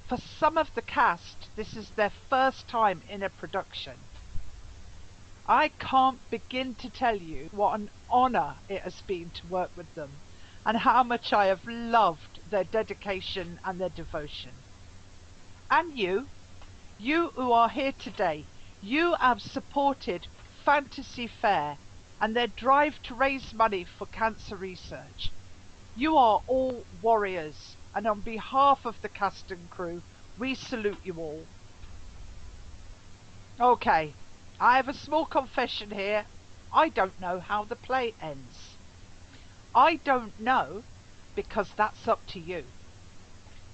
For some of the cast, this is their first time in a production. I can't begin to tell you what an honour it has been to work with them, and how much I have loved their dedication and their devotion. And you who are here today, you have supported Fantasy Faire and their drive to raise money for cancer research. You are all warriors, and on behalf of the cast and crew, we salute you all. Okay, I have a small confession here. I don't know how the play ends. I don't know because that's up to you.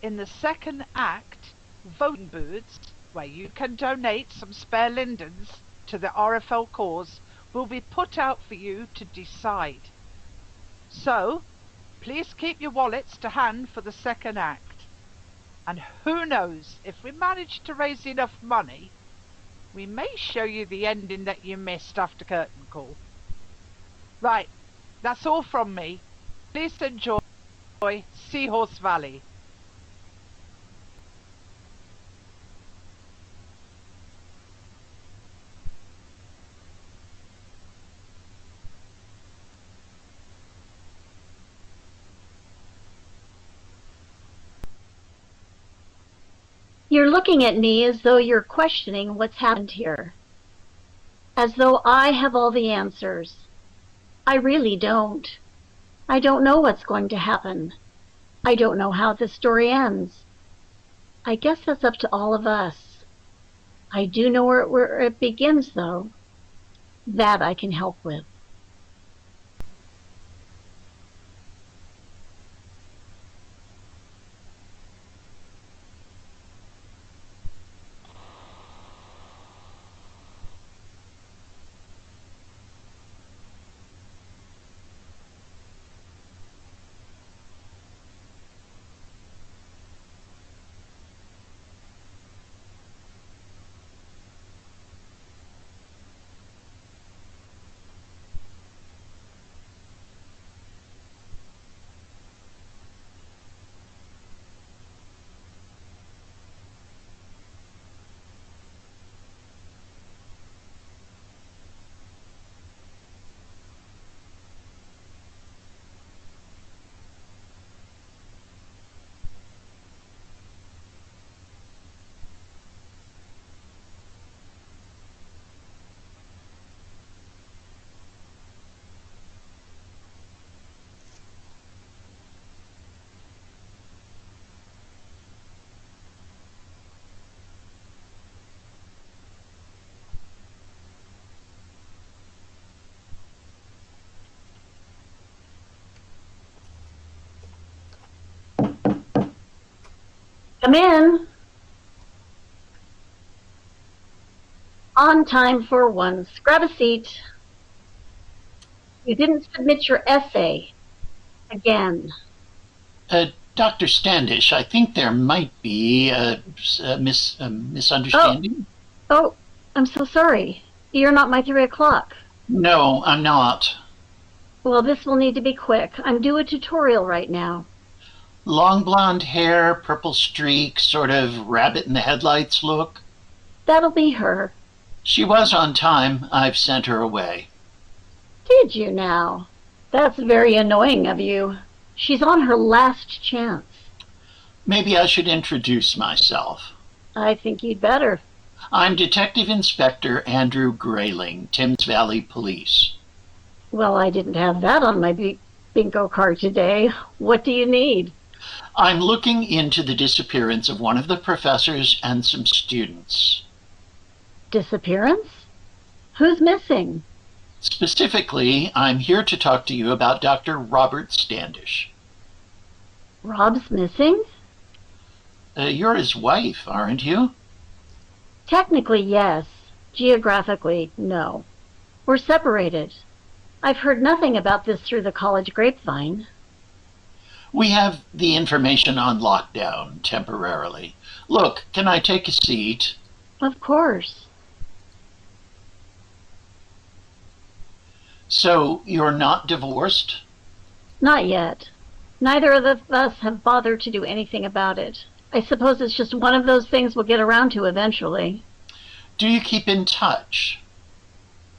In the second act, voting booths, where you can donate some spare lindens to the RFL cause, will be put out for you to decide. So, please keep your wallets to hand for the second act. And who knows, if we manage to raise enough money, we may show you the ending that you missed after curtain call. Right, that's all from me. Please enjoy Seahorse Valley. You're looking at me as though you're questioning what's happened here. As though I have all the answers. I really don't. I don't know what's going to happen. I don't know how this story ends. I guess that's up to all of us. I do know where it begins, though. That I can help with. Come in. On time for once. Grab a seat. You didn't submit your essay. Again. Dr. Standish, I think there might be a misunderstanding. Oh, I'm so sorry. You're not my 3 o'clock. No, I'm not. Well, this will need to be quick. I'm due a tutorial right now. Long blonde hair, purple streak, sort of rabbit in the headlights look. That'll be her. She was on time. I've sent her away. Did you now? That's very annoying of you. She's on her last chance. Maybe I should introduce myself. I think you'd better. I'm Detective Inspector Andrew Grayling, Thames Valley Police. Well, I didn't have that on my bingo card today. What do you need? I'm looking into the disappearance of one of the professors and some students. Disappearance? Who's missing? Specifically, I'm here to talk to you about Dr. Robert Standish. Rob's missing? You're his wife, aren't you? Technically, yes. Geographically, no. We're separated. I've heard nothing about this through the college grapevine. We have the information on lockdown temporarily. Look, can I take a seat? Of course. So, you're not divorced? Not yet. Neither of us have bothered to do anything about it. I suppose it's just one of those things we'll get around to eventually. Do you keep in touch?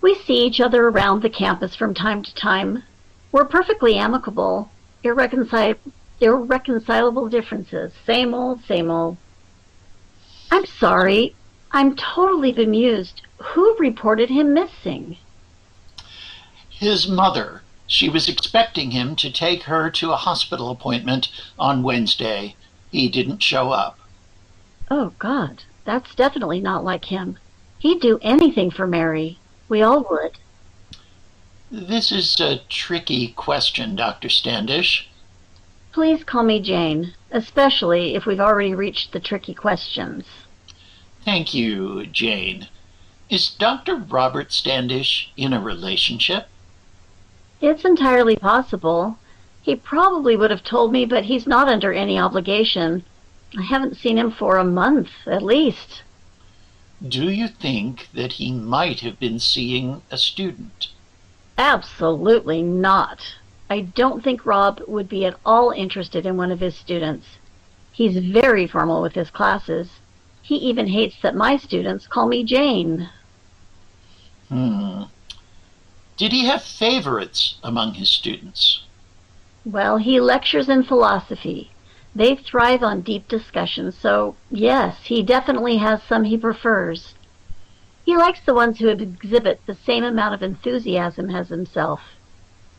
We see each other around the campus from time to time. We're perfectly amicable. Irreconcilable differences. Same old, same old. I'm sorry. I'm totally bemused. Who reported him missing? His mother. She was expecting him to take her to a hospital appointment on Wednesday. He didn't show up. Oh, God. That's definitely not like him. He'd do anything for Mary. We all would. This is a tricky question, Dr. Standish. Please call me Jane, especially if we've already reached the tricky questions. Thank you, Jane. Is Dr. Robert Standish in a relationship? It's entirely possible. He probably would have told me, but he's not under any obligation. I haven't seen him for a month, at least. Do you think that he might have been seeing a student? Absolutely not. I don't think Rob would be at all interested in one of his students. He's very formal with his classes. He even hates that my students call me Jane. Did he have favorites among his students? Well, he lectures in philosophy. They thrive on deep discussion, so yes, he definitely has some he prefers. He likes the ones who exhibit the same amount of enthusiasm as himself.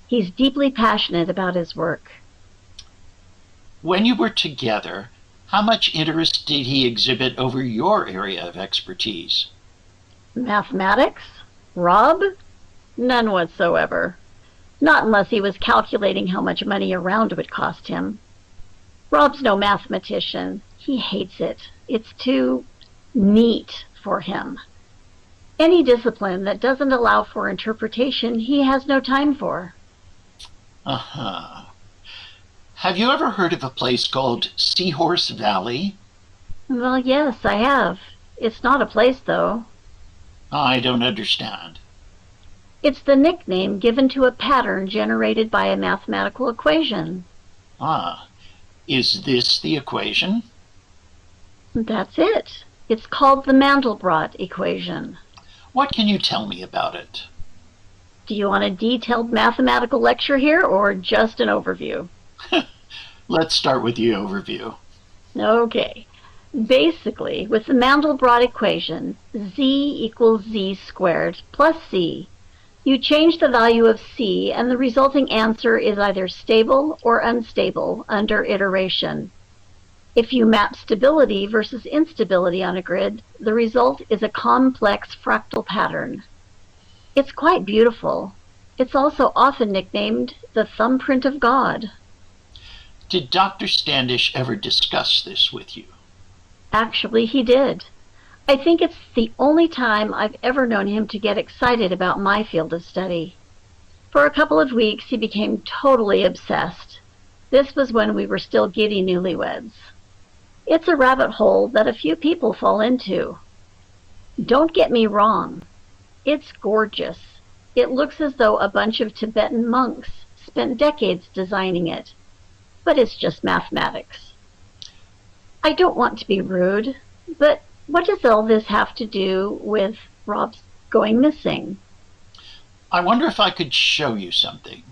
He's deeply passionate about his work. When you were together, how much interest did he exhibit over your area of expertise? Mathematics? Rob? None whatsoever. Not unless he was calculating how much money a round would cost him. Rob's no mathematician. He hates it. It's too neat for him. Any discipline that doesn't allow for interpretation, he has no time for. Uh-huh. Have you ever heard of a place called Seahorse Valley? Well, yes, I have. It's not a place, though. I don't understand. It's the nickname given to a pattern generated by a mathematical equation. Ah, is this the equation? That's it. It's called the Mandelbrot equation. What can you tell me about it? Do you want a detailed mathematical lecture here or just an overview? Let's start with the overview. Okay. Basically, with the Mandelbrot equation, z equals z squared plus c, you change the value of c and the resulting answer is either stable or unstable under iteration. If you map stability versus instability on a grid, the result is a complex fractal pattern. It's quite beautiful. It's also often nicknamed the thumbprint of God. Did Dr. Standish ever discuss this with you? Actually, he did. I think it's the only time I've ever known him to get excited about my field of study. For a couple of weeks, he became totally obsessed. This was when we were still giddy newlyweds. It's a rabbit hole that a few people fall into. Don't get me wrong. It's gorgeous. It looks as though a bunch of Tibetan monks spent decades designing it. But it's just mathematics. I don't want to be rude, but what does all this have to do with Rob's going missing? I wonder if I could show you something.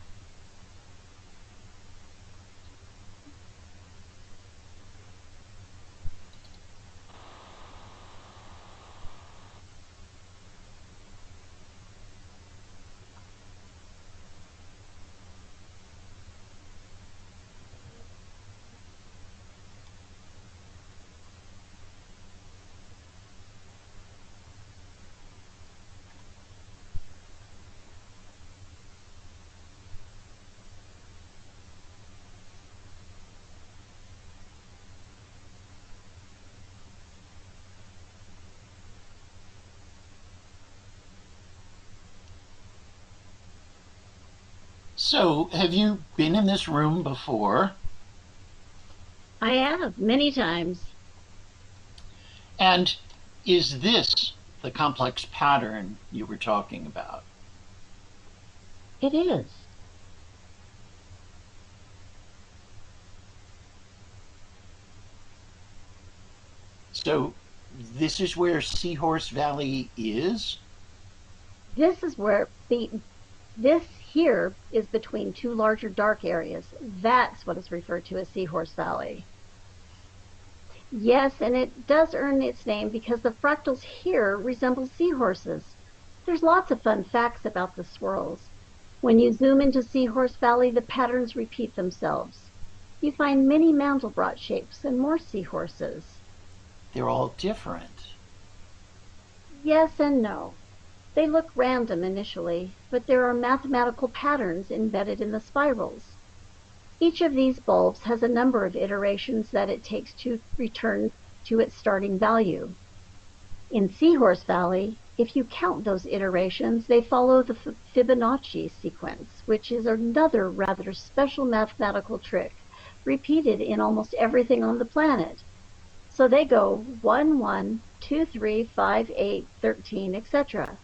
So, have you been in this room before? I have, many times. And is this the complex pattern you were talking about? It is. So this is where Seahorse Valley is? This is where this here is between two larger dark areas. That's what is referred to as Seahorse Valley. Yes, and it does earn its name because the fractals here resemble seahorses. There's lots of fun facts about the swirls. When you zoom into Seahorse Valley, the patterns repeat themselves. You find many Mandelbrot shapes and more seahorses. They're all different. Yes and no. They look random initially, but there are mathematical patterns embedded in the spirals. Each of these bulbs has a number of iterations that it takes to return to its starting value. In Seahorse Valley, if you count those iterations, they follow the Fibonacci sequence, which is another rather special mathematical trick, repeated in almost everything on the planet. So they go 1, 1, 2, 3, 5, 8, 13, etc.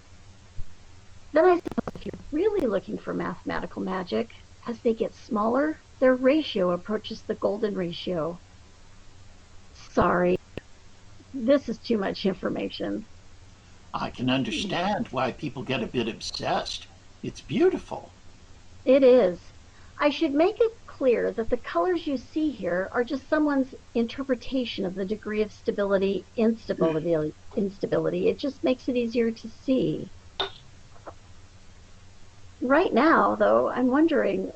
Then I suppose if you're really looking for mathematical magic, as they get smaller, their ratio approaches the golden ratio. Sorry, this is too much information. I can understand why people get a bit obsessed. It's beautiful. It is. I should make it clear that the colors you see here are just someone's interpretation of the degree of stability, instability. It just makes it easier to see. Right now, though, I'm wondering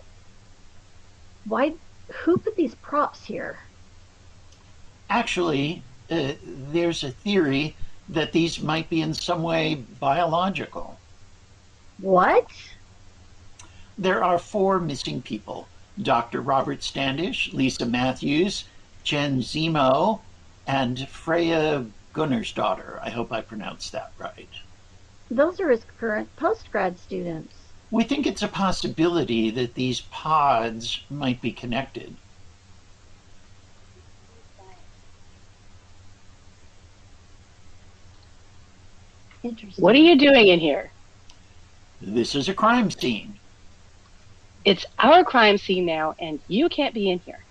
who put these props here? Actually, there's a theory that these might be in some way biological. What? There are 4 missing people: Dr. Robert Standish, Lisa Matthews, Chén Zǐmò, and Freyja Gunnarsdóttir. I hope I pronounced that right. Those are his current postgrad students. We think it's a possibility that these pods might be connected. Interesting. What are you doing in here? This is a crime scene. It's our crime scene now, and you can't be in here.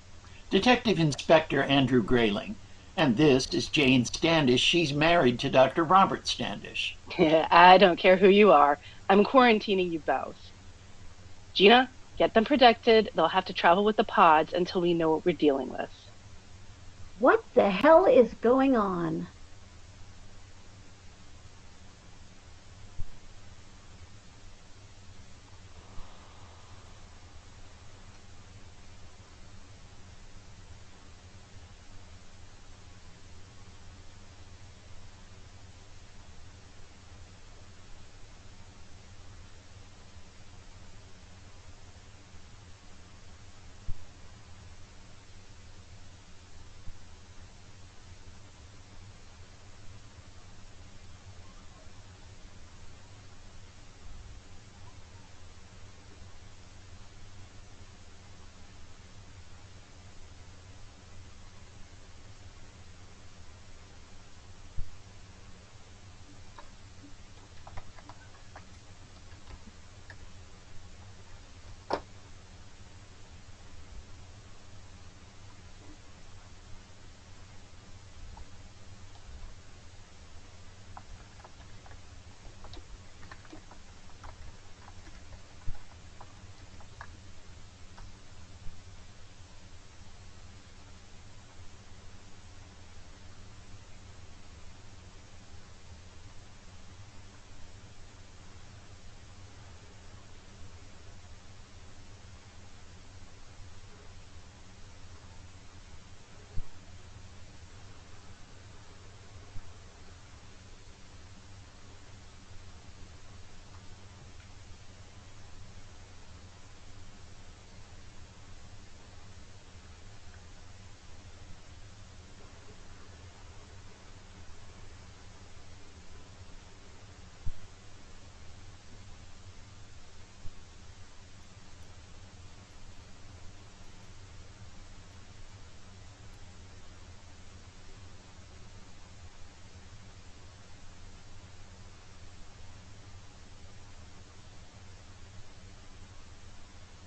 Detective Inspector Andrew Grayling. And this is Jane Standish. She's married to Dr. Robert Standish. I don't care who you are. I'm quarantining you both. Gina, get them protected. They'll have to travel with the pods until we know what we're dealing with. What the hell is going on?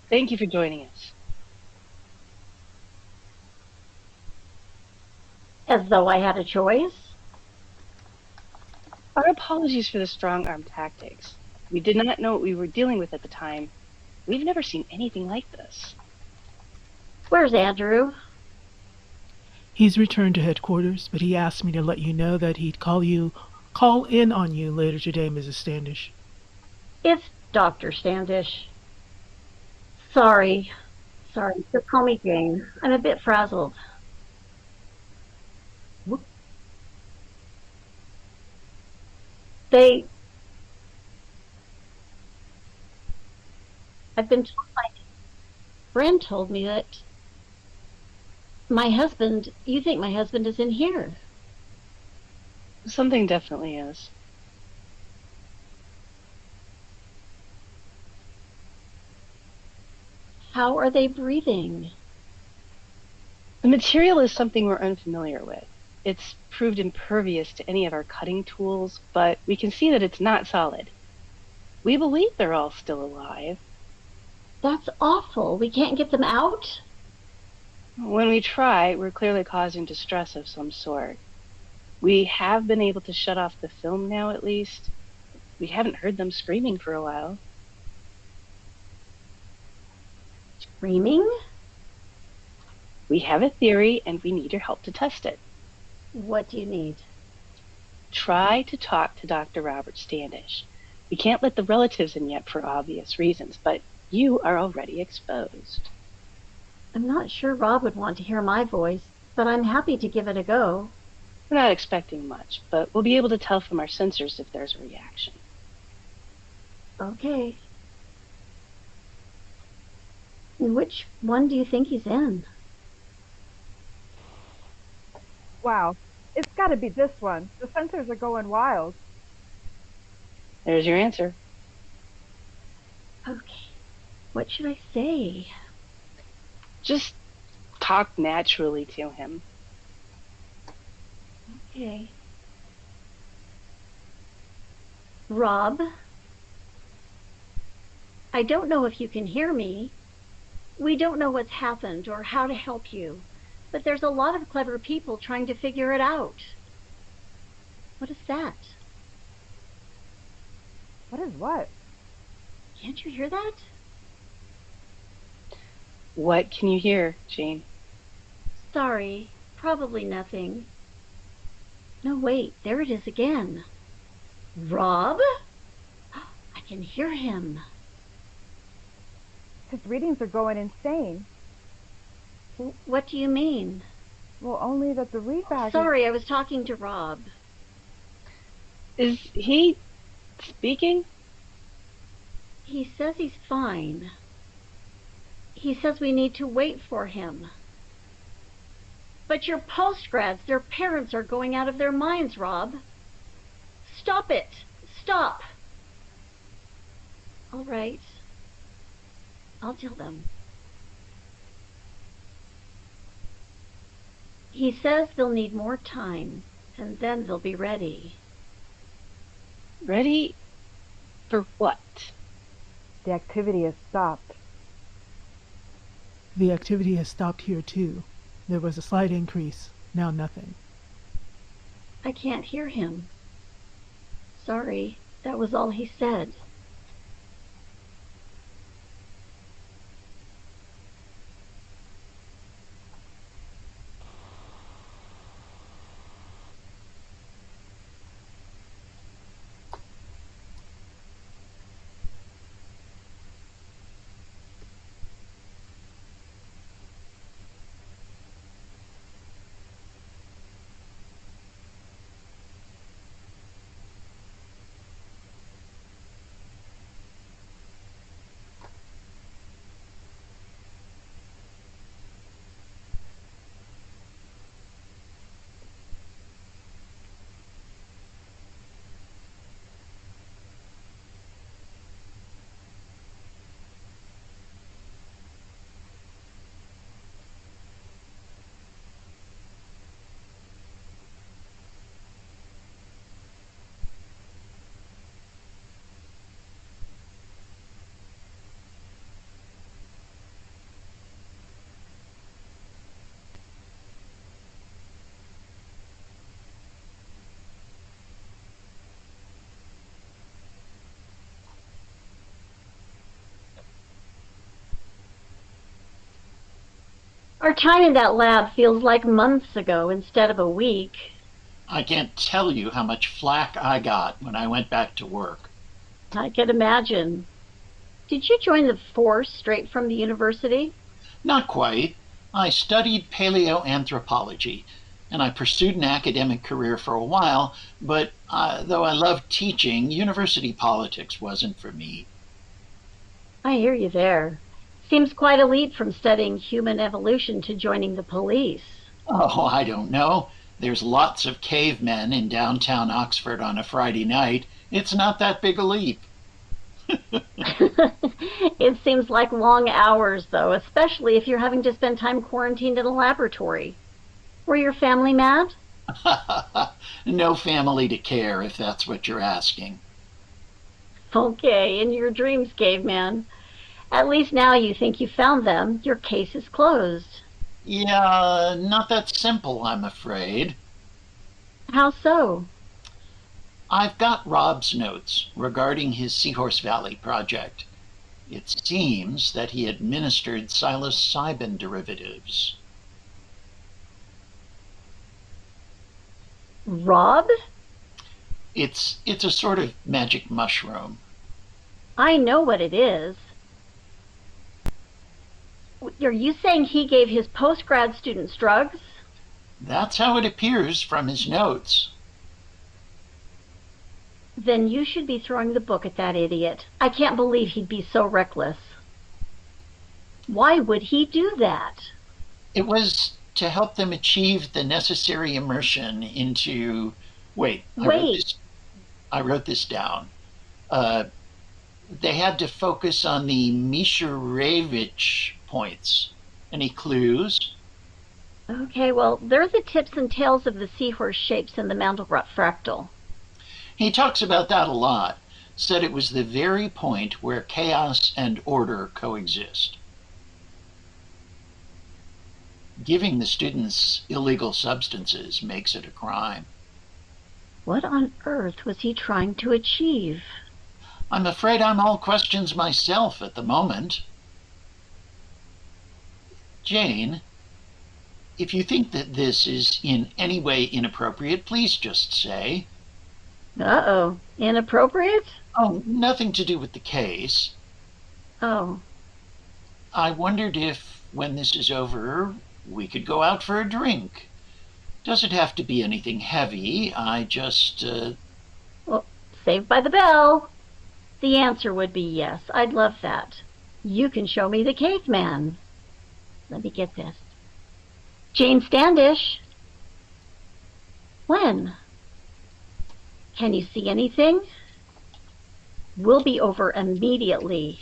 Thank you for joining us. As though I had a choice. Our apologies for the strong-arm tactics. We did not know what we were dealing with at the time. We've never seen anything like this. Where's Andrew? He's returned to headquarters, but he asked me to let you know that he'd call in on you later today, Mrs. Standish. It's Dr. Standish. Sorry. Just call me Jane. I'm a bit frazzled. I've been told by Bren told me that you think my husband is in here. Something definitely is. How are they breathing? The material is something we're unfamiliar with. It's proved impervious to any of our cutting tools, but we can see that it's not solid. We believe they're all still alive. That's awful. We can't get them out? When we try, we're clearly causing distress of some sort. We have been able to shut off the film now, at least. We haven't heard them screaming for a while. Screaming? We have a theory, and we need your help to test it. What do you need? Try to talk to Dr. Robert Standish. We can't let the relatives in yet for obvious reasons, but you are already exposed. I'm not sure Rob would want to hear my voice, but I'm happy to give it a go. We're not expecting much, but we'll be able to tell from our sensors if there's a reaction. Okay. Which one do you think he's in? Wow, it's got to be this one. The sensors are going wild. There's your answer. Okay. What should I say? Just talk naturally to him. Okay. Rob, I don't know if you can hear me. We don't know what's happened or how to help you, but there's a lot of clever people trying to figure it out. What is that? What is what? Can't you hear that? What can you hear, Jane? Sorry, probably nothing. No, wait, there it is again. Rob? I can hear him. His readings are going insane. What do you mean? Well, only that the readback Sorry, I was talking to Rob. Is he speaking? He says he's fine. He says we need to wait for him. But your postgrads, their parents are going out of their minds, Rob. Stop it! Stop! All right. I'll tell them. He says they'll need more time, and then they'll be ready. Ready for what? the activity has stopped. The activity has stopped here too. There was a slight increase, now nothing. I can't hear him. Sorry, that was all he said. Our time in that lab feels like months ago instead of a week. I can't tell you how much flack I got when I went back to work. I can imagine. Did you join the force straight from the university? Not quite. I studied paleoanthropology, and I pursued an academic career for a while, but though I loved teaching, university politics wasn't for me. I hear you there. Seems quite a leap from studying human evolution to joining the police. Oh, I don't know. There's lots of cavemen in downtown Oxford on a Friday night. It's not that big a leap. It seems like long hours, though, especially if you're having to spend time quarantined in a laboratory. Were your family mad? No family to care, if that's what you're asking. Okay, in your dreams, caveman. At least now you think you found them. Your case is closed. Yeah, not that simple, I'm afraid. How so? I've got Rob's notes regarding his Seahorse Valley project. It seems that he administered psilocybin derivatives. Rob? It's a sort of magic mushroom. I know what it is. Are you saying he gave his post-grad students drugs? That's how it appears from his notes. Then you should be throwing the book at that idiot. I can't believe he'd be so reckless. Why would he do that? It was to help them achieve the necessary immersion into... Wait, I wrote this down. They had to focus on the Mishurevich points. Any clues? Okay, well, they're the tips and tails of the seahorse shapes in the Mandelbrot fractal. He talks about that a lot. Said it was the very point where chaos and order coexist. Giving the students illegal substances makes it a crime. What on earth was he trying to achieve? I'm afraid I'm all questions myself at the moment. Jane, if you think that this is in any way inappropriate, please just say. Uh-oh. Inappropriate? Oh, nothing to do with the case. Oh. I wondered if, when this is over, we could go out for a drink. Doesn't have to be anything heavy. I just, Well, saved by the bell. The answer would be yes. I'd love that. You can show me the caveman. Let me get this. Jane Standish. When? Can you see anything? We'll be over immediately.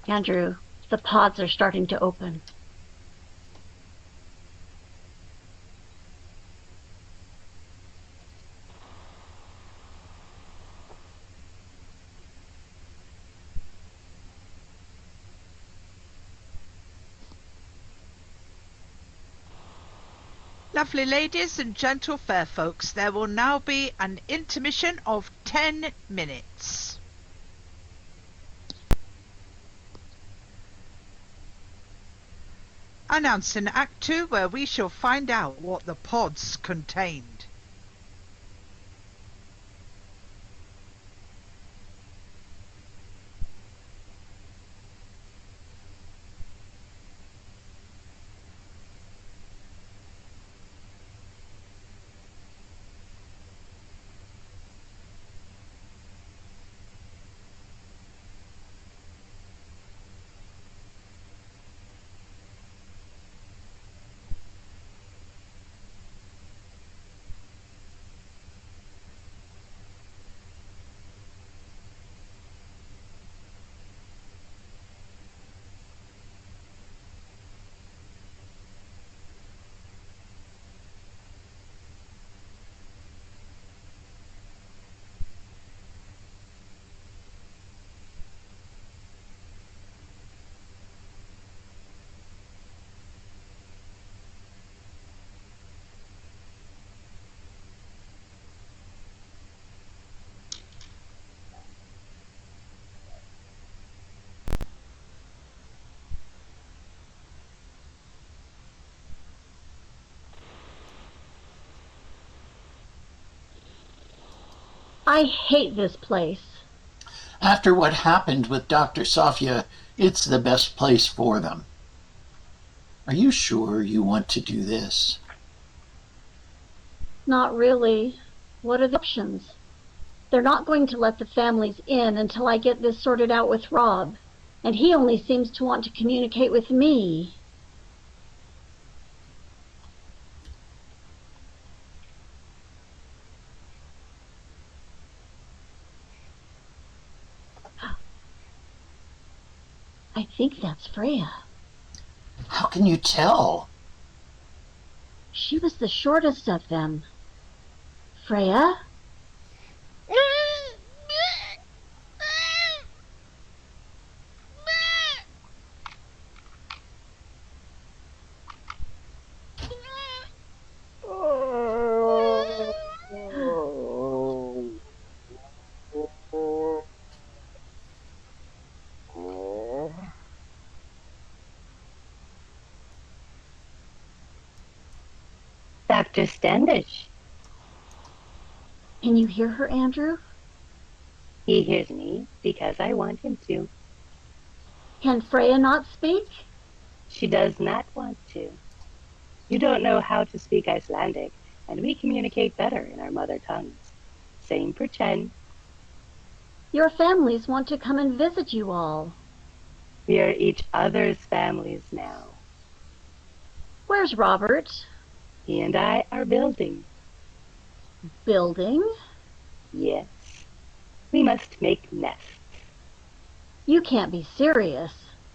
Andrew, the pods are starting to open. Lovely ladies and gentle fair folks, there will now be an intermission of 10 minutes. Announcing Act 2, where we shall find out what the pods contained. I hate this place. After what happened with Dr. Soffia, it's the best place for them. Are you sure you want to do this? Not really. What are the options? They're not going to let the families in until I get this sorted out with Rob, and he only seems to want to communicate with me. I think that's Freyja. How can you tell? She was the shortest of them. Freyja? Dr. Standish. Can you hear her, Andrew? He hears me because I want him to. Can Freyja not speak? She does not want to. You don't know how to speak Icelandic, and we communicate better in our mother tongues. Same for Chén. Your families want to come and visit you all. We are each other's families now. Where's Robert? He and I are building. Building? Yes. We must make nests. You can't be serious.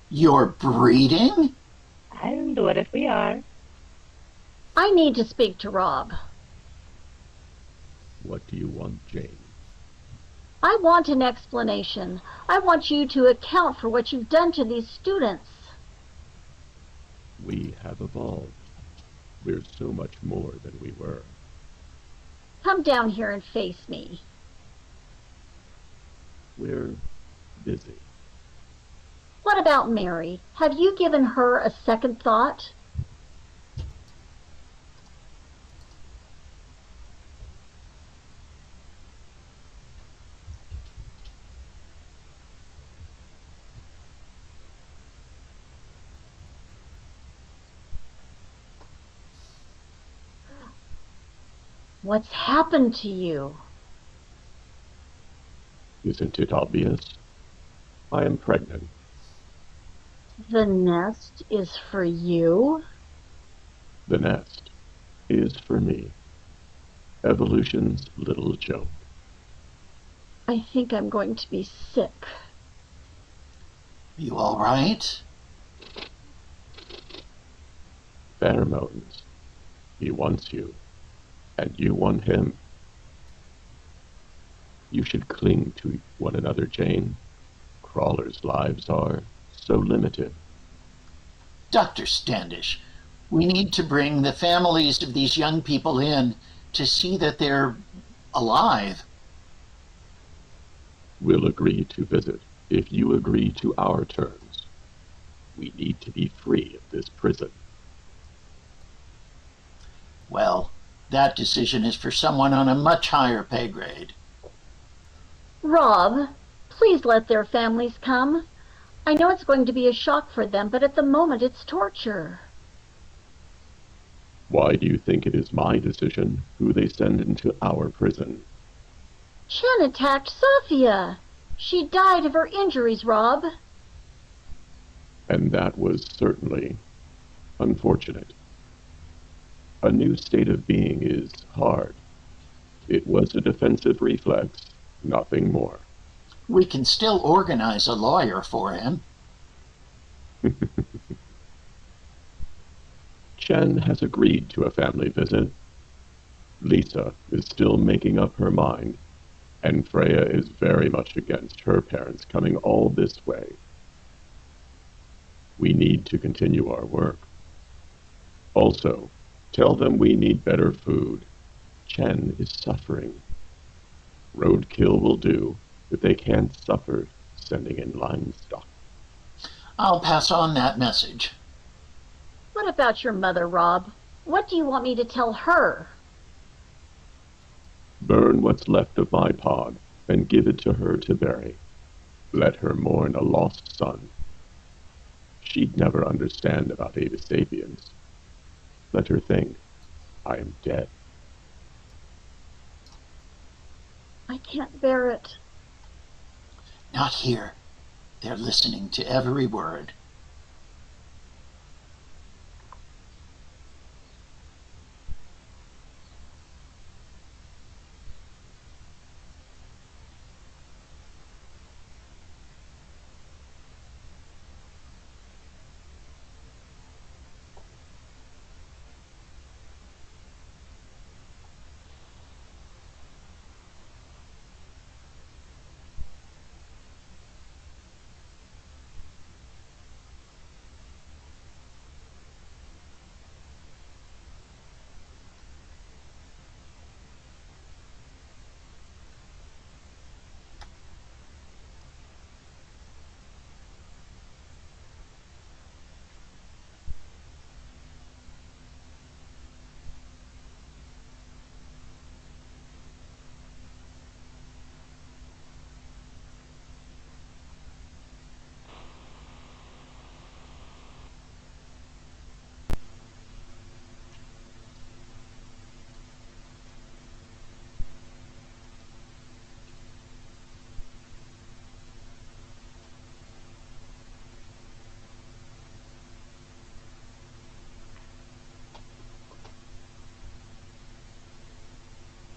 You're breeding? And what if we are? I need to speak to Rob. What do you want, Jane? I want an explanation. I want you to account for what you've done to these students. We have evolved. We're so much more than we were. Come down here and face me. We're busy. What about Mary? Have you given her a second thought? What's happened to you? Isn't it obvious? I am pregnant. The nest is for you? The nest is for me. Evolution's little joke. I think I'm going to be sick. You all right? Pheromones. He wants you, and you want him. You should cling to one another, Jane. Crawlers' lives are so limited. Dr. Standish, we need to bring the families of these young people in to see that they're alive. We'll agree to visit if you agree to our terms. We need to be free of this prison. Well, that decision is for someone on a much higher pay grade. Rob, please let their families come. I know it's going to be a shock for them, but at the moment it's torture. Why do you think it is my decision who they send into our prison? Chén attacked Soffia. She died of her injuries, Rob. And that was certainly unfortunate. A new state of being is hard. It was a defensive reflex, nothing more. We can still organize a lawyer for him. Chén has agreed to a family visit. Lisa is still making up her mind, and Freyja is very much against her parents coming all this way. We need to continue our work. Also, tell them we need better food. Chén is suffering. Roadkill will do, but they can't suffer sending in livestock. I'll pass on that message. What about your mother, Rob? What do you want me to tell her? Burn what's left of my pod, and give it to her to bury. Let her mourn a lost son. She'd never understand about Ava Sapiens. Let her think, I am dead. I can't bear it. Not here. They're listening to every word.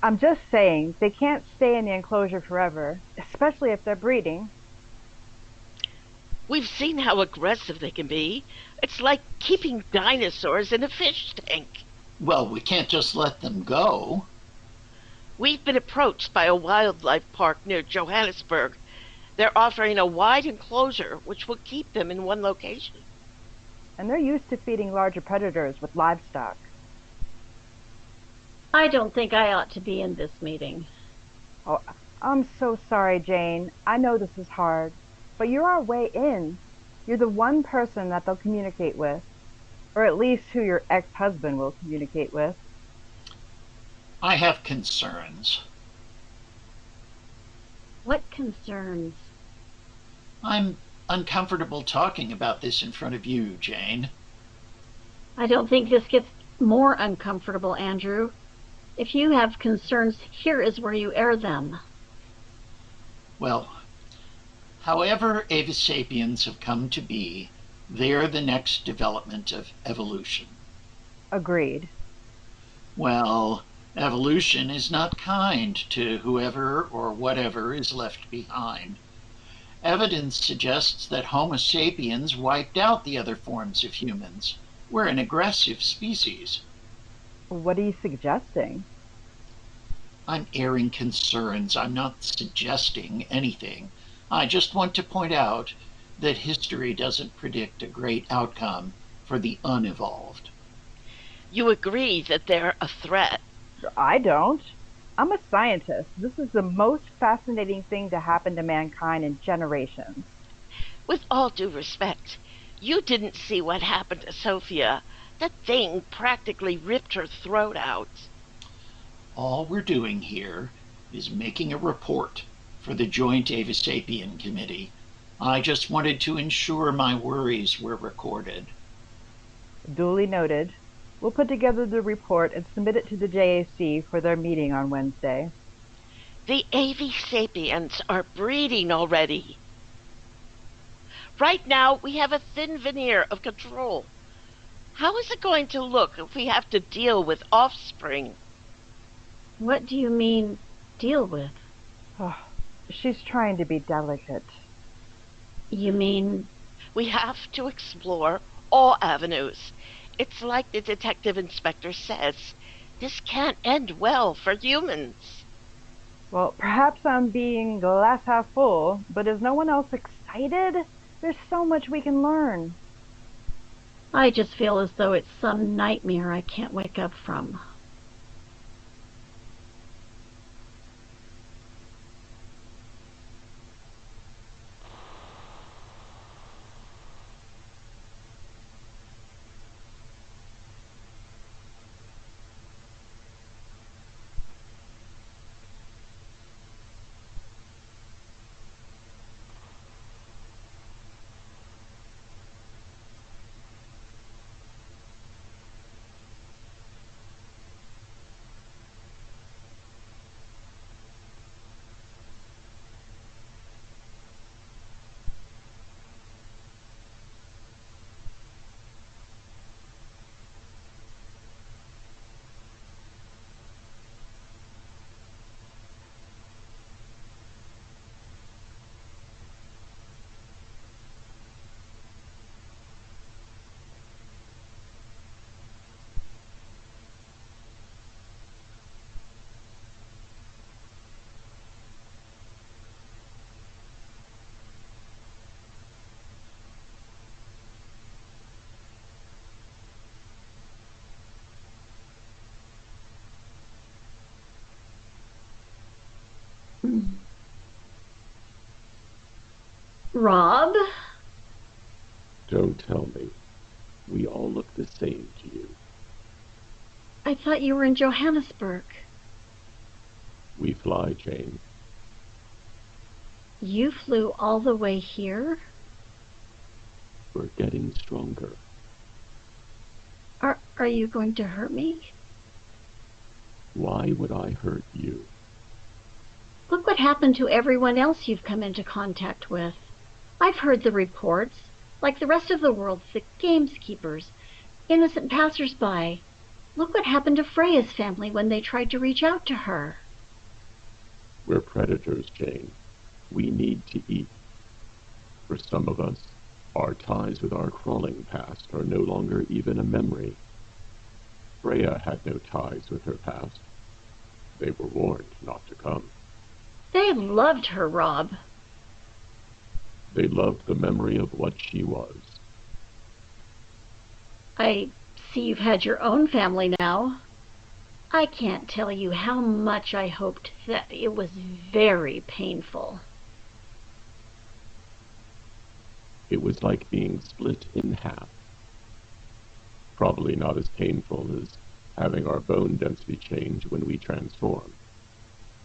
I'm just saying, they can't stay in the enclosure forever, especially if they're breeding. We've seen how aggressive they can be. It's like keeping dinosaurs in a fish tank. Well, we can't just let them go. We've been approached by a wildlife park near Johannesburg. They're offering a wide enclosure which will keep them in one location. And they're used to feeding larger predators with livestock. I don't think I ought to be in this meeting. Oh, I'm so sorry, Jane. I know this is hard, but you're our way in. You're the one person that they'll communicate with, or at least who your ex-husband will communicate with. I have concerns. What concerns? I'm uncomfortable talking about this in front of you, Jane. I don't think this gets more uncomfortable, Andrew. If you have concerns, here is where you air them. Well, however Ava Sapiens have come to be, they're the next development of evolution. Agreed. Well, evolution is not kind to whoever or whatever is left behind. Evidence suggests that Homo sapiens wiped out the other forms of humans. We're an aggressive species. What are you suggesting? I'm airing concerns. I'm not suggesting anything. I just want to point out that history doesn't predict a great outcome for the unevolved. You agree that they're a threat. I don't. I'm a scientist. This is the most fascinating thing to happen to mankind in generations. With all due respect, you didn't see what happened to Sophia. That thing practically ripped her throat out. All we're doing here is making a report for the Joint Ava Sapien Committee. I just wanted to ensure my worries were recorded. Duly noted. We'll put together the report and submit it to the JAC for their meeting on Wednesday. The Ava Sapiens are breeding already. Right now, we have a thin veneer of control. How is it going to look if we have to deal with offspring? What do you mean, deal with? Oh, she's trying to be delicate. You mean... We have to explore all avenues. It's like the detective inspector says. This can't end well for humans. Well, perhaps I'm being glass half full, but is no one else excited? There's so much we can learn. I just feel as though it's some nightmare I can't wake up from. Rob? Don't tell me. We all look the same to you. I thought you were in Johannesburg. We fly, Chén. You flew all the way here? We're getting stronger. Are you going to hurt me? Why would I hurt you? Look what happened to everyone else you've come into contact with. I've heard the reports, like the rest of the world, the gameskeepers, innocent passersby. Look what happened to Freyja's family when they tried to reach out to her. We're predators, Chén. We need to eat. For some of us, our ties with our crawling past are no longer even a memory. Freyja had no ties with her past. They were warned not to come. They loved her, Rob. They loved the memory of what she was. I see you've had your own family now. I can't tell you how much I hoped that it was very painful. It was like being split in half. Probably not as painful as having our bone density change when we transform.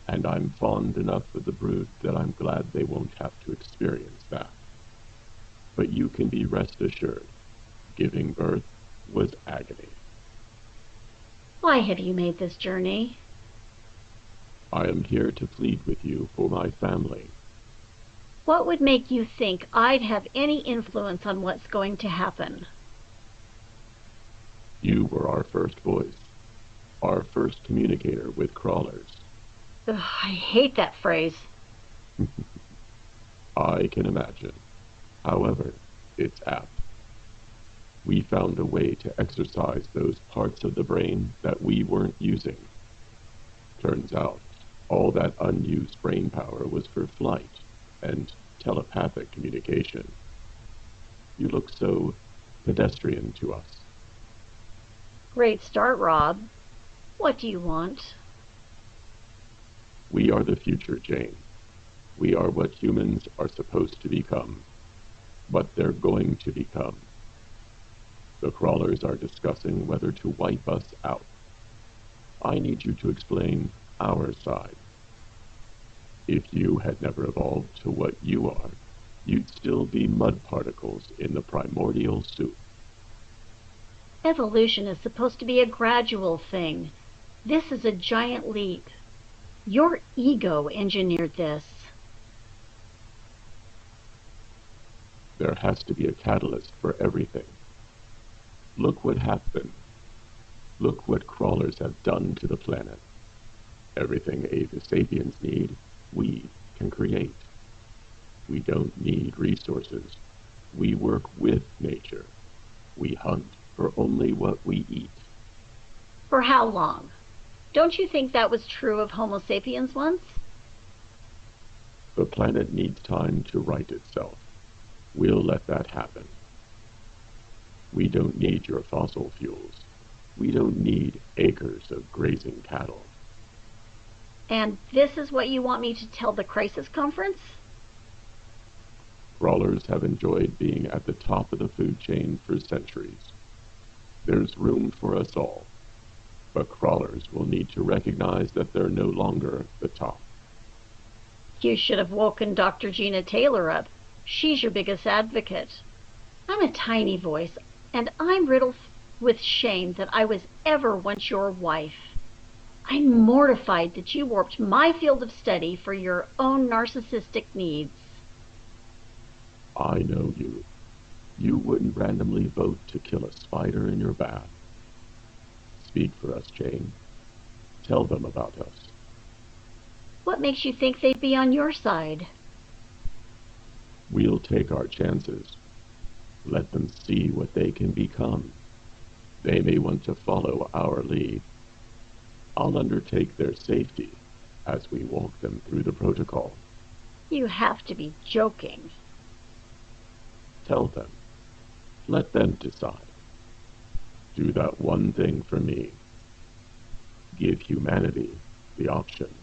And I'm fond enough of the brood that I'm glad they won't have to experience that. But you can be rest assured, giving birth was agony. Why have you made this journey? I am here to plead with you for my family. What would make you think I'd have any influence on what's going to happen? You were our first voice, our first communicator with crawlers. Ugh, I hate that phrase. I can imagine. However, it's apt. We found a way to exercise those parts of the brain that we weren't using. Turns out, all that unused brain power was for flight and telepathic communication. You look so pedestrian to us. Great start, Rob. What do you want? We are the future, Chén. We are what humans are supposed to become, what they're going to become. The crawlers are discussing whether to wipe us out. I need you to explain our side. If you had never evolved to what you are, you'd still be mud particles in the primordial soup. Evolution is supposed to be a gradual thing. This is a giant leap. Your ego engineered this. There has to be a catalyst for everything. Look what happened. Look what crawlers have done to the planet. Everything Ava sapiens need, we can create. We don't need resources. We work with nature. We hunt for only what we eat. For how long? Don't you think that was true of Homo sapiens once? The planet needs time to right itself. We'll let that happen. We don't need your fossil fuels. We don't need acres of grazing cattle. And this is what you want me to tell the crisis conference? Crawlers have enjoyed being at the top of the food chain for centuries. There's room for us all, but crawlers will need to recognize that they're no longer the top. You should have woken Dr. Gina Taylor up. She's your biggest advocate. I'm a tiny voice, and I'm riddled with shame that I was ever once your wife. I'm mortified that you warped my field of study for your own narcissistic needs. I know you. You wouldn't randomly vote to kill a spider in your bath. Speak for us, Chén. Tell them about us. What makes you think they'd be on your side? We'll take our chances. Let them see what they can become. They may want to follow our lead. I'll undertake their safety as we walk them through the protocol. You have to be joking. Tell them. Let them decide. Do that one thing for me. Give humanity the option.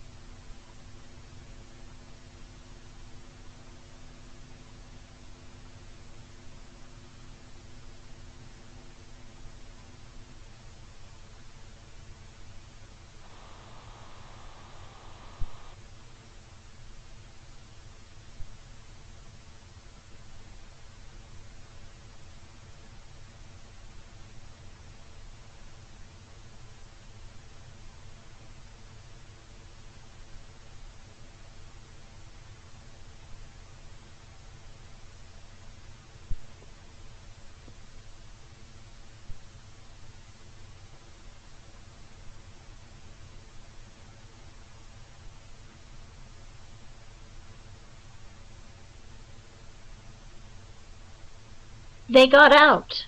They got out.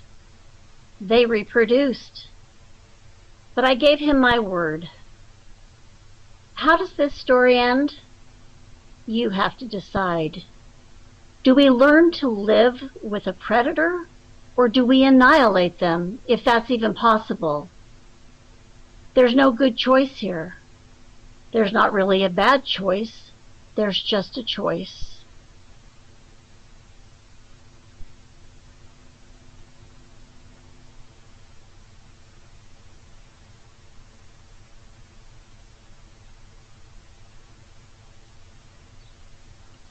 They reproduced. But I gave him my word. How does this story end? You have to decide. Do we learn to live with a predator, or do we annihilate them, if that's even possible? There's no good choice here. There's not really a bad choice. There's just a choice.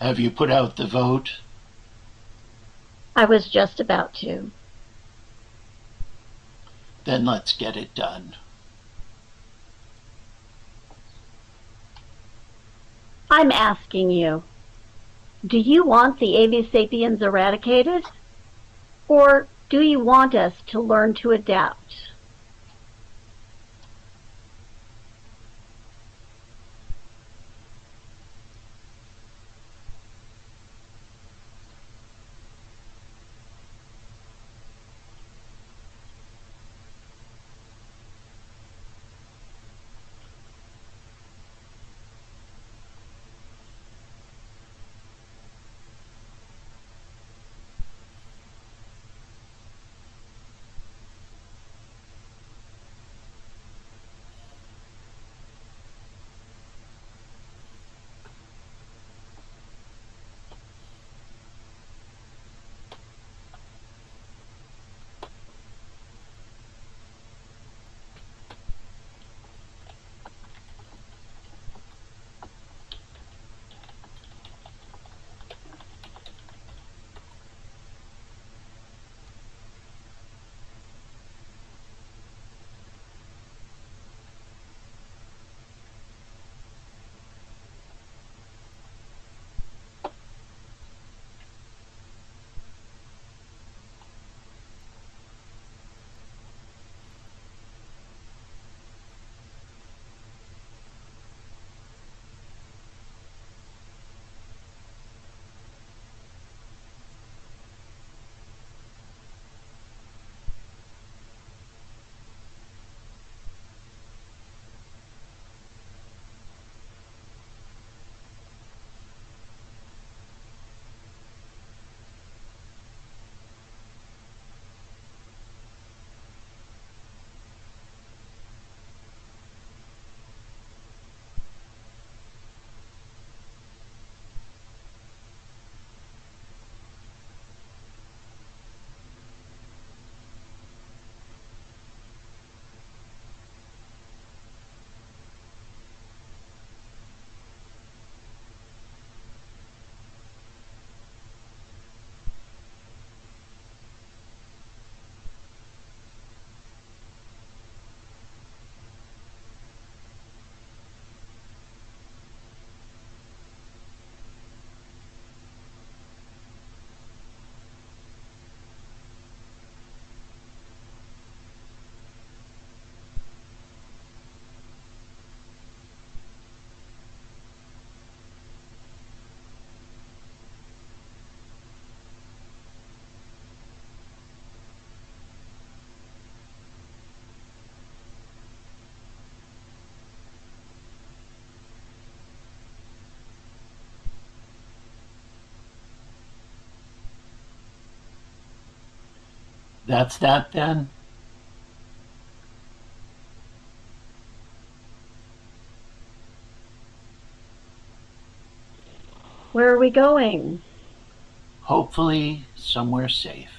Have you put out the vote? I was just about to. Then let's get it done. I'm asking you, do you want the avisapiens eradicated? Or do you want us to learn to adapt? That's that then? Where are we going? Hopefully somewhere safe.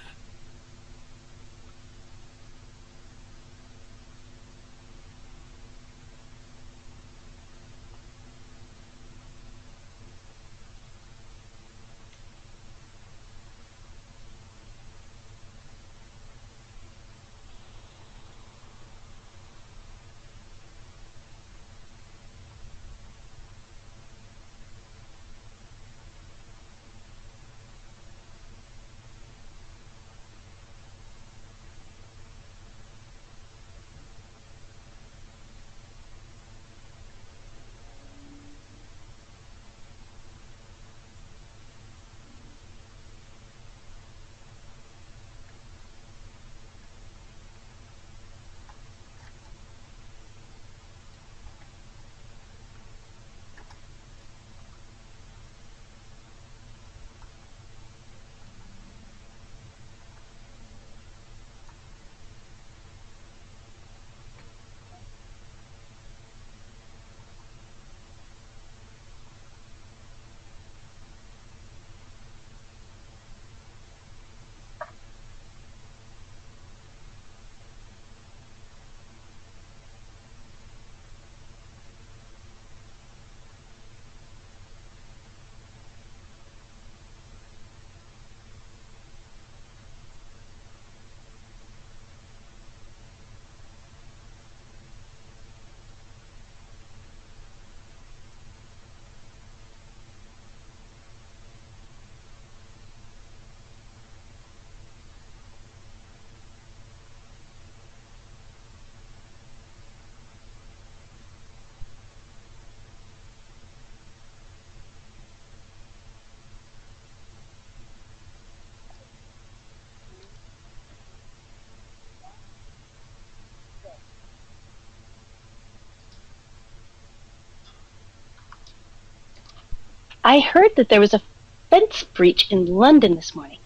I heard that there was a fence breach in London this morning.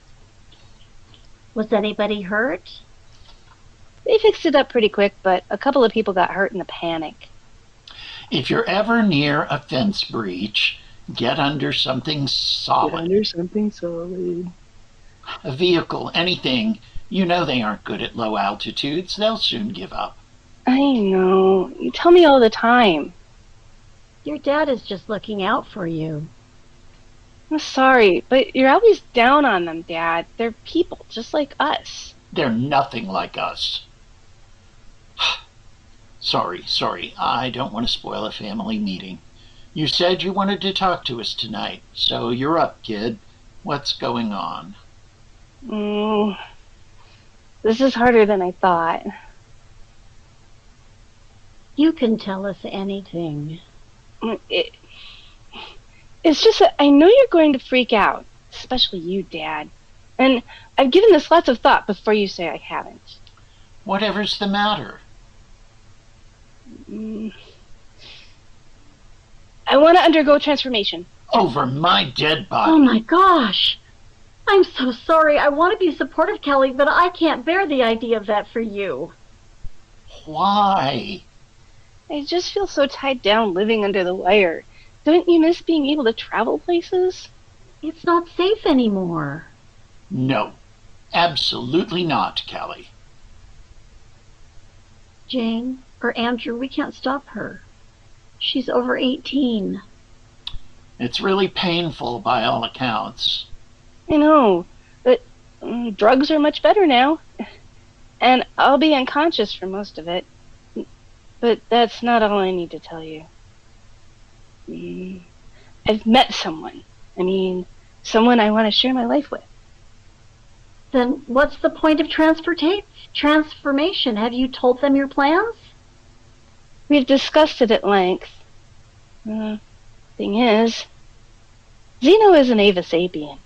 Was anybody hurt? They fixed it up pretty quick, but a couple of people got hurt in the panic. If you're ever near a fence breach, get under something solid. Get under something solid. A vehicle, anything. You know they aren't good at low altitudes. They'll soon give up. I know. You tell me all the time. Your dad is just looking out for you. I'm sorry, but you're always down on them, Dad. They're people just like us. They're nothing like us. Sorry. I don't want to spoil a family meeting. You said you wanted to talk to us tonight, so you're up, kid. What's going on? This is harder than I thought. You can tell us anything. It's just that I know you're going to freak out, especially you, Dad. And I've given this lots of thought before you say I haven't. Whatever's the matter? I want to undergo transformation. Over my dead body. Oh my gosh! I'm so sorry. I want to be supportive, Kelly, but I can't bear the idea of that for you. Why? I just feel so tied down living under the wire. Don't you miss being able to travel places? It's not safe anymore. No, absolutely not, Kelly. Jane or Andrew, we can't stop her. She's over 18. It's really painful by all accounts. I know, but drugs are much better now. And I'll be unconscious for most of it. But that's not all I need to tell you. I've met someone. Someone I want to share my life with. Then what's the point of transformation? Have you told them your plans? We've discussed it at length. Thing is, Zǐmò is an Ava sapien.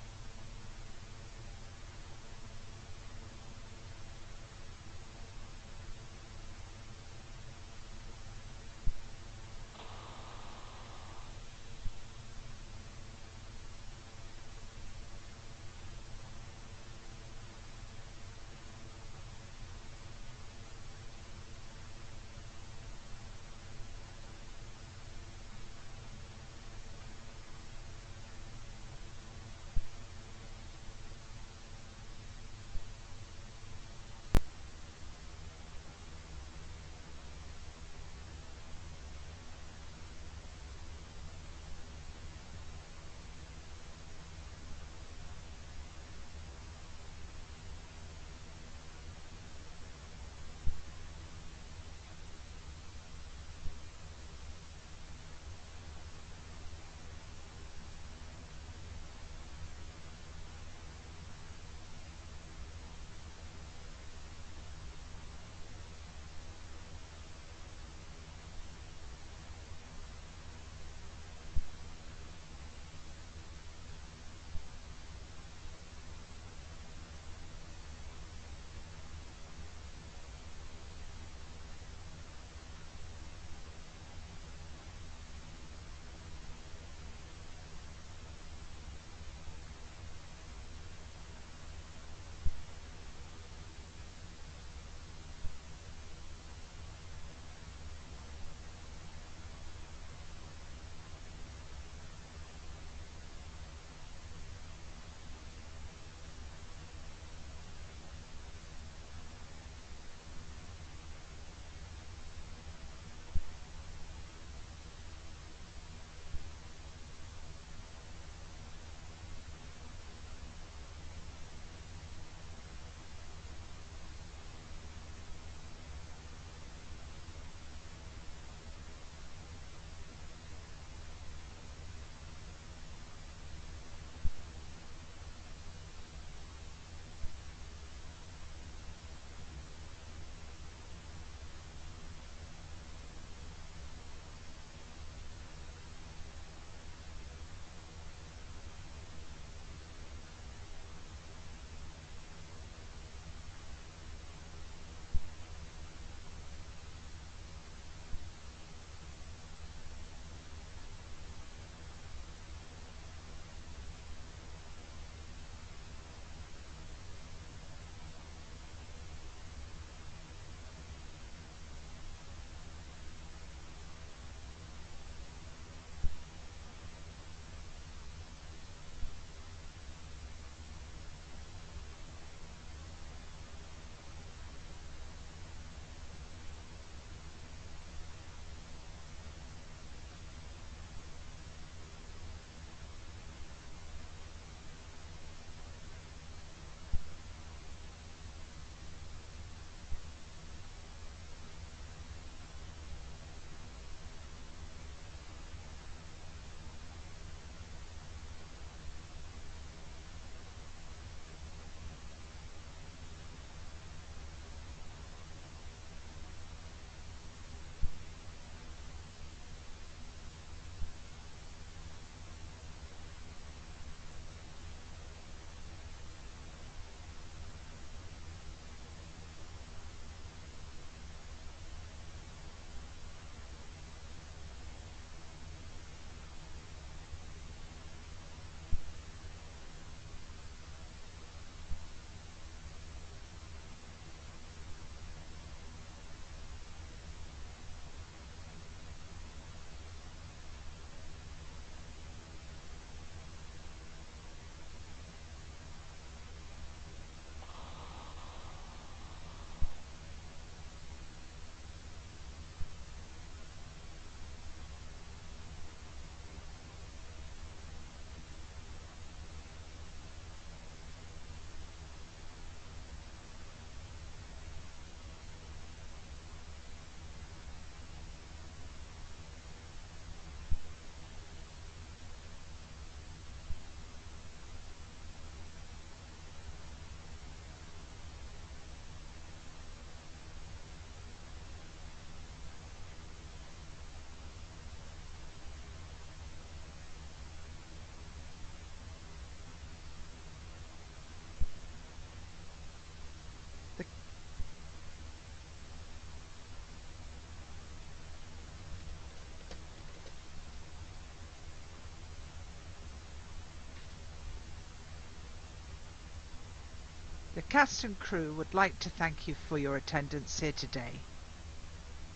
The cast and crew would like to thank you for your attendance here today.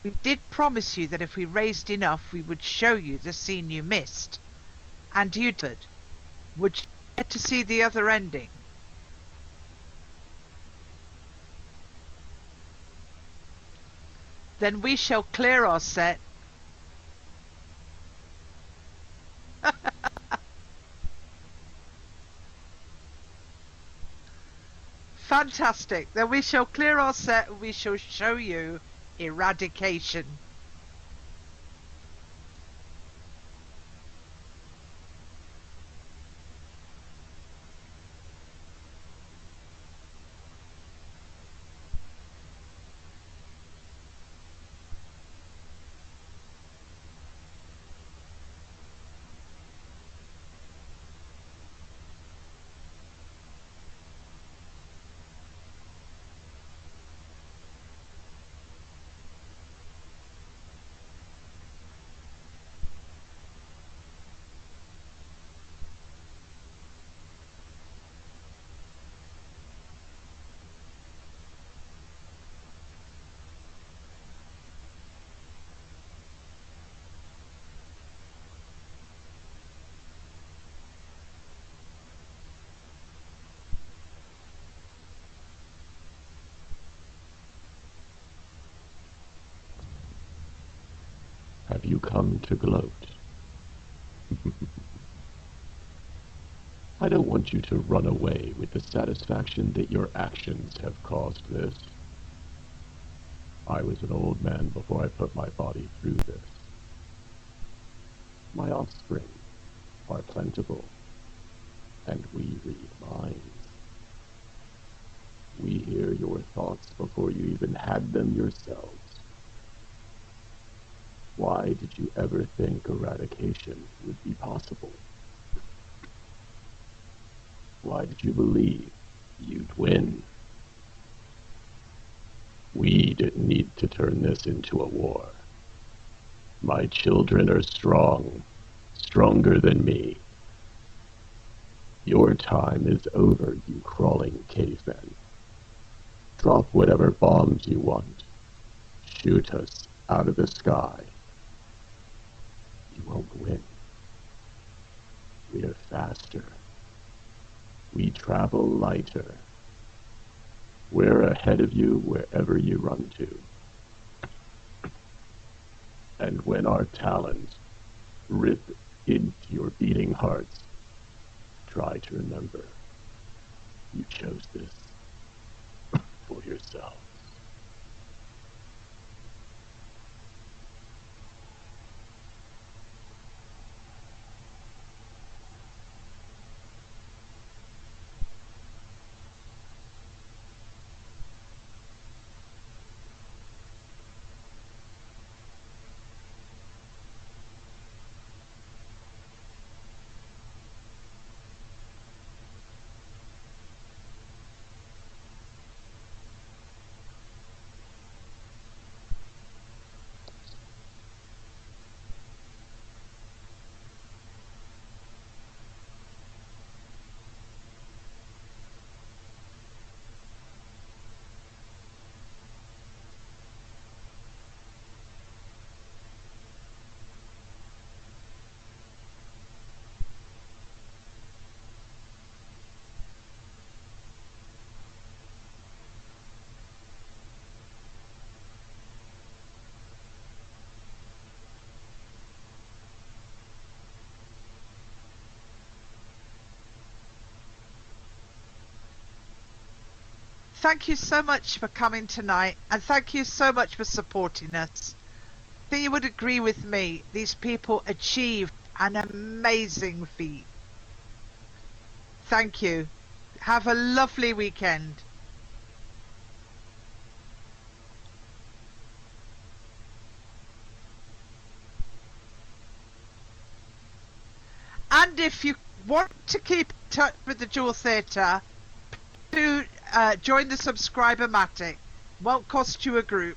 We did promise you that if we raised enough, we would show you the scene you missed. And you did. Would you like to see the other ending? Then we shall clear our set. Fantastic. Then we shall clear our set and we shall show you Eradication. Have you come to gloat? I don't want you to run away with the satisfaction that your actions have caused this. I was an old man before I put my body through this. My offspring are plentiful, and we read minds. We hear your thoughts before you even had them yourselves. Why did you ever think eradication would be possible? Why did you believe you'd win? We didn't need to turn this into a war. My children are strong, stronger than me. Your time is over, you crawling cavemen. Drop whatever bombs you want. Shoot us out of the sky. You won't win. We are faster. We travel lighter. We're ahead of you wherever you run to. And when our talons rip into your beating hearts, try to remember you chose this for yourself. Thank you so much for coming tonight, and thank you so much for supporting us. I think you would agree with me, these people achieved an amazing feat. Thank you. Have a lovely weekend. And if you want to keep in touch with the Jewel Theatre, to join the Subscriber-matic. Won't cost you a group.